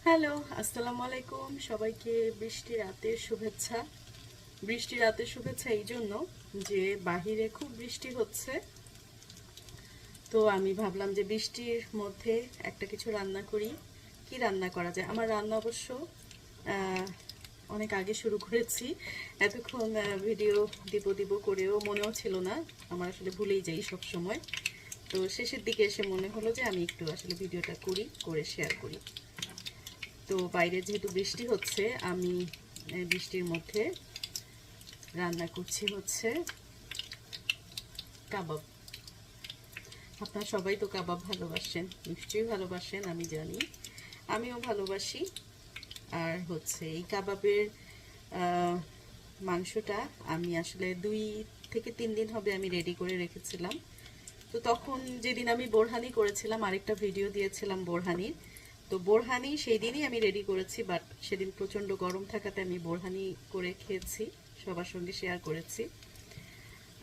Hello, আসসালামু আলাইকুম সবাইকে। বৃষ্টি রাতের শুভেচ্ছা এই জন্য যে বাহিরে খুব বৃষ্টি হচ্ছে। তো আমি ভাবলাম যে বৃষ্টির মধ্যে একটা কিছু রান্না করি। কি রান্না করা যায়? আমার রান্না অবশ্য আহ, অনেক আগে শুরু করেছি। এতক্ষণ ভিডিও দিব করেও মনেও ছিল না। আমার আসলে ভুলেই যাই সব সময়। তো শেষের দিকে এসে মনে হলো যে আমি একটু আসলে ভিডিওটা করে শেয়ার করি। তো বাইরে যেহেতু বৃষ্টি হচ্ছে, আমি বৃষ্টির মধ্যে রান্না করছি হচ্ছে কাবাব। আপনারা সবাই তো কাবাব ভালোবাসেন, নিশ্চয়ই ভালোবাসেন, আমি জানি, আমিও ভালোবাসি। আর হচ্ছে এই কাবাবের মাংসটা আমি আসলে 2 থেকে 3 দিন হবে আমি রেডি করে রেখেছিলাম। তো তখন যেদিন আমি বোরহানি করেছিলাম, আরেকটা ভিডিও দিয়েছিলাম বোরহানির। তো বোরহানি সেই দিনই আমি রেডি করেছি, বাট সেদিন প্রচণ্ড গরম থাকাতে আমি বোরহানি করে খেয়েছি, সবার সঙ্গে শেয়ার করেছি।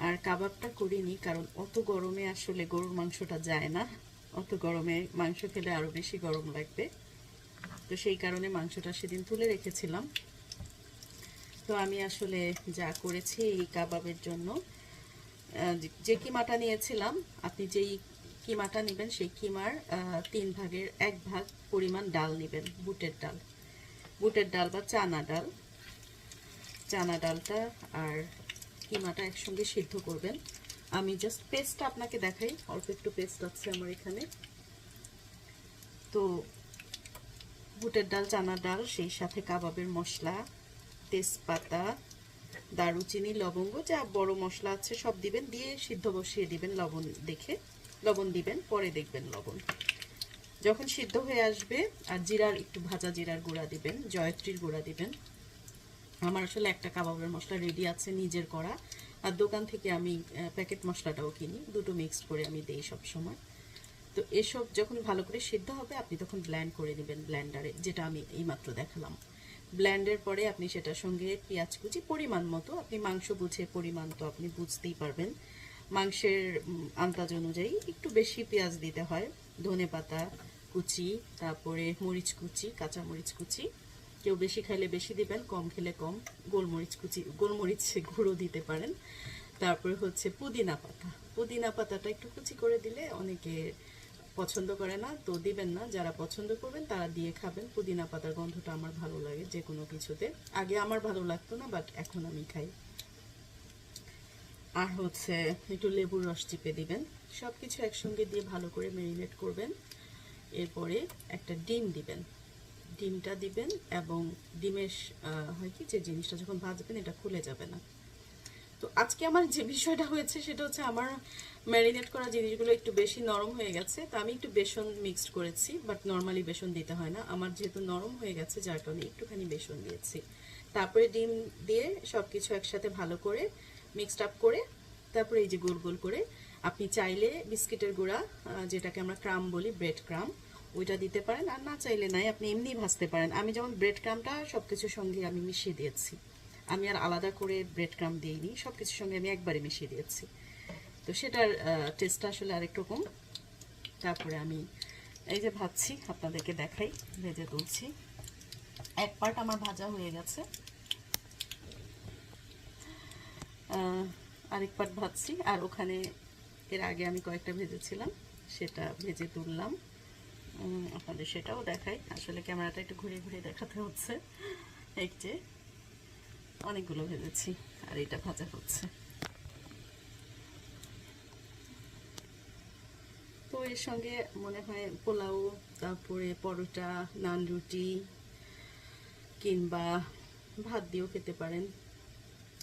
আর কাবাবটা করিনি, কারণ অত গরমে আসলে গরুর মাংসটা যায় না। অত গরমে মাংস খেলে আরও বেশি গরম লাগবে। তো সেই কারণে মাংসটা সেদিন তুলে রেখেছিলাম। তো আমি আসলে যা করেছি এই কাবাবের জন্য, যে কিমাটা নিয়েছিলাম, আপনি যেই কিমাটা নেবেন সেই কিমার 3 ভাগের 1 ভাগ পরিমাণ ডাল নেবেন, বুটের ডাল বা চানা ডালটা আর কিমাটা একসঙ্গে সিদ্ধ করবেন। আমি জাস্ট পেস্টটা আপনাকে দেখাই, অল্প একটু পেস্ট আছে আমার এখানে। তো বুটের ডাল, চানা ডাল, সেই সাথে কাবাবের মশলা, তেজপাতা, দারুচিনি, লবঙ্গ, যা বড় মশলা আছে সব দিবেন, দিয়ে সিদ্ধ বসিয়ে দিবেন। লবণ দিবেন, পরে দেখবেন লবণ যখন সিদ্ধ হয়ে আসবে। আর একটু ভাজা জিরার গুঁড়া দিবেন, জয়ত্রীর গুঁড়া দিবেন। আমার আসলে একটা কাবাবের মশলা রেডি আছে নিজের করা, আর দোকান থেকে আমি প্যাকেট মশলাটাও কিনি, দুটো মিক্সড করে আমি দিই সব সময়। তো এসব যখন ভালো করে সিদ্ধ হবে আপনি তখন ব্লেন্ড করে নেবেন ব্লেন্ডারে, যেটা আমি এইমাত্র দেখালাম। ব্লেন্ডের পরে আপনি সেটার সঙ্গে পেঁয়াজ কুচি পরিমাণ মতো, আপনি মাংস বুঝে পরিমাণ তো আপনি বুঝতেই পারবেন, মাংসের আন্দাজ অনুযায়ী একটু বেশি পেঁয়াজ দিতে হয়। ধনেপাতা কুচি, তারপরে মরিচ কুচি, কাঁচা মরিচ কুচি, কেউ বেশি খাইলে বেশি দিবেন, কম খেলে কম। গোলমরিচ গুঁড়ো দিতে পারেন। তারপরে হচ্ছে পুদিনা পাতাটা একটু কুচি করে দিলে অনেকে পছন্দ করে না, তো দিবেন না। যারা পছন্দ করবেন তারা দিয়ে খাবেন। পুদিনা পাতার গন্ধটা আমার ভালো লাগে যে কোনো কিছুতে, আগে আমার ভালো লাগতো না, বাট এখন আমি খাই। আর হচ্ছে একটু লেবুর রস চিপে দিবেন। সব কিছু একসঙ্গে দিয়ে ভালো করে ম্যারিনেট করবেন। এরপরে একটা ডিম দিবেন, ডিমটা দিবেন। এবং ডিমের হয় কি, যে জিনিসটা যখন ভাজবেন এটা খুলে যাবে না। তো আজকে আমার যে বিষয়টা হয়েছে সেটা হচ্ছে আমার ম্যারিনেট করা জিনিসগুলো একটু বেশি নরম হয়ে গেছে, তো আমি একটু বেসন মিক্সড করেছি, বাট নর্মালি বেসন দিতে হয় না। আমার যেহেতু নরম হয়ে গেছে যার কারণে একটুখানি বেসন দিয়েছি। তারপরে ডিম দিয়ে সব কিছু একসাথে ভালো করে মিক্সড আপ করে, তারপরে এই যে গোল গোল করে আপনি চাইলে বিস্কিটের গুঁড়া, যেটাকে আমরা ক্রাম বলি, ব্রেড ক্রাম, ওইটা দিতে পারেন। আর না চাইলে নাই, আপনি এমনি ভাজতে পারেন। আমি যেমন ব্রেড ক্রামটা সব কিছুর সঙ্গে আমি মিশিয়ে দিয়েছি, আমি আর আলাদা করে ব্রেড ক্রাম দিইনি, সব কিছুর সঙ্গে আমি একবারে মিশিয়ে দিয়েছি। তো সেটার টেস্টটা আসলে আরেক রকম। তারপরে আমি এই যে ভাজছি, আপনাদেরকে দেখাই, ভেজে তুলছি। এক পার্ট আমার ভাজা হয়ে গেছে, আরেক পার্ট ভাজছি। আর ওখানে এর আগে আমি কয়েকটা ভেজেছিলাম, সেটা ভেজে তুললাম। আপনাদের সেটাও দেখাই, আসলে ক্যামেরাটা একটু ঘুরিয়ে ঘুরিয়ে দেখাতে হচ্ছে। এই যে অনেকগুলো ভেজেছি, আর এটা ভাজা হচ্ছে। তো এর সঙ্গে মনে হয় পোলাও, তারপরে পরোটা, নান রুটি, কিংবা ভাত দিয়েও খেতে পারেন,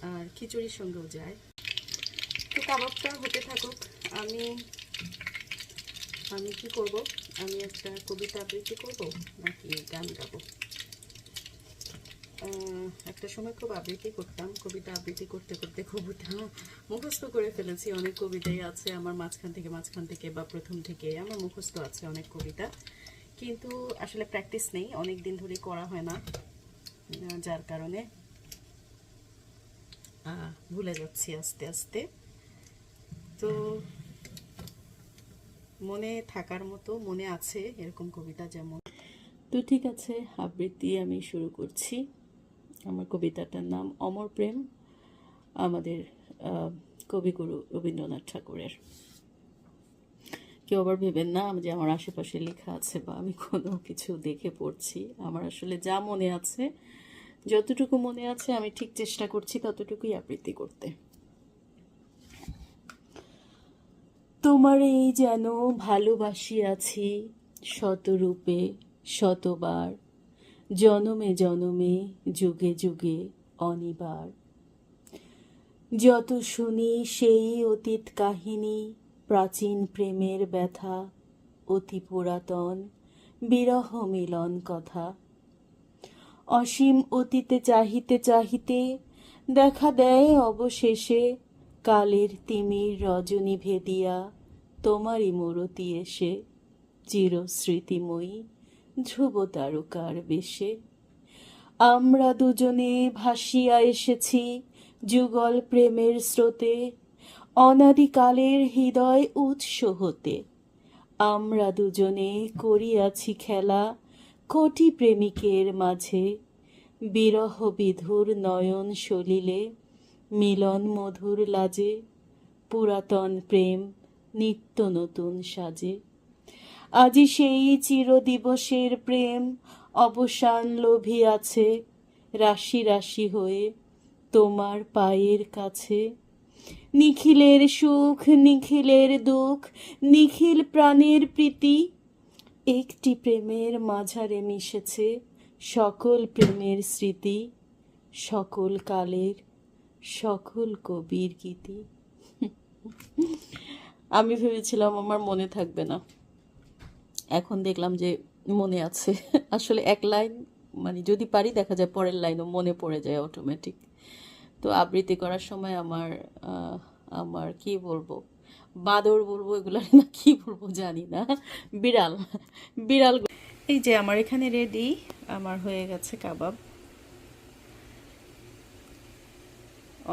আর খিচুড়ির সঙ্গেও যায়। তো কাবাবটা হতে থাকুক, আমি আমি কি করব, আমি একটা কবিতা আবৃত্তি করব নাকি গান গাবো। একটা সময় খুব আবৃত্তি করতাম, কবিতা আবৃত্তি করতে করতে কবিতা মুখস্থ করে ফেলেছি। অনেক কবিতাই আছে আমার মাঝখান থেকে বা প্রথম থেকে আমার মুখস্থ আছে অনেক কবিতা, কিন্তু আসলে প্র্যাকটিস নেই, অনেক দিন ধরে করা হয় না, যার কারণে ভুলে যাচ্ছি আস্তে আস্তে। তো মনে থাকার মতো মনে আছে এরকম কবিতা, যেমন তো ঠিক আছে, আবৃত্তি আমি শুরু করছি। আমার কবিতাটার নাম অমর প্রেম, আমাদের কবিগুরু রবীন্দ্রনাথ ঠাকুরের। কেউ আবার ভেবেন না যে আমার আশেপাশে লেখা আছে বা আমি কোনো কিছু দেখে পড়ছি। আমার আসলে যা মনে আছে, যতটুকু মনে আছে আমি ঠিক চেষ্টা করছি ততটুকুই আবৃত্তি করতে। তোমারেই যেন ভালোবাসি আছি শতরূপে শতবার, জনমে জনমে যুগে যুগে অনিবার। যত শুনি সেই অতীত কাহিনী, প্রাচীন প্রেমের ব্যথা, অতি পুরাতন বিরহ মিলন কথা। অসীম অতীতে চাহিতে চাহিতে দেখা দেয় অবশেষে কালের তিমির রজনী ভেদিয়া তোমারই মূরতি এসে, চিরস্মৃতিময়ী ধ্রুব তারকার বেশে। আমরা দুজনে ভাসিয়া এসেছি যুগল প্রেমের স্রোতে, অনাদিকালের হৃদয় উৎস হতে। আমরা দুজনে করিয়াছি খেলা কোটি প্রেমিকের মাঝে, বিরহ বিধুর নয়ন সলিলে মিলন মধুর লাজে, পুরাতন প্রেম নিত্য নতুন সাজে। আজি সেই চিরদিবসের প্রেম অবসান লোভিয়াছে, রাশি রাশি হয়ে তোমার পায়ের কাছে। নিখিলের সুখ নিখিলের দুঃখ নিখিল প্রাণের প্রীতি, একটি প্রেমের মাঝারে মিশেছে সকল প্রেমের স্মৃতি, সকল কালের সকল কবির গীতি। আমি ভেবেছিলাম আমার মনে থাকবে না, এখন দেখলাম যে মনে আছে। আসলে এক লাইন মানে যদি পারি দেখা যায় পরের লাইনও মনে পড়ে যায় অটোমেটিক। তো আবৃত্তি করার সময় আমার কি বলবো, বাদর বলবো এগুলো না কি বলবো জানি না, বিড়াল বিড়াল। এই যে আমার এখানে রেডি, আমার হয়ে গেছে কাবাব।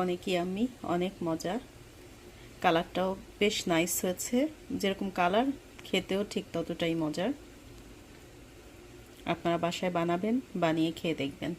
অনেক ইয়াম্মি, অনেক মজা, কালারটাও বেশ নাইস হয়েছে। যেরকম কালার খেতেও ঠিক ততটাই মজার। আপনারা বাসায় বানাবেন, বানিয়ে খেয়ে দেখবেন।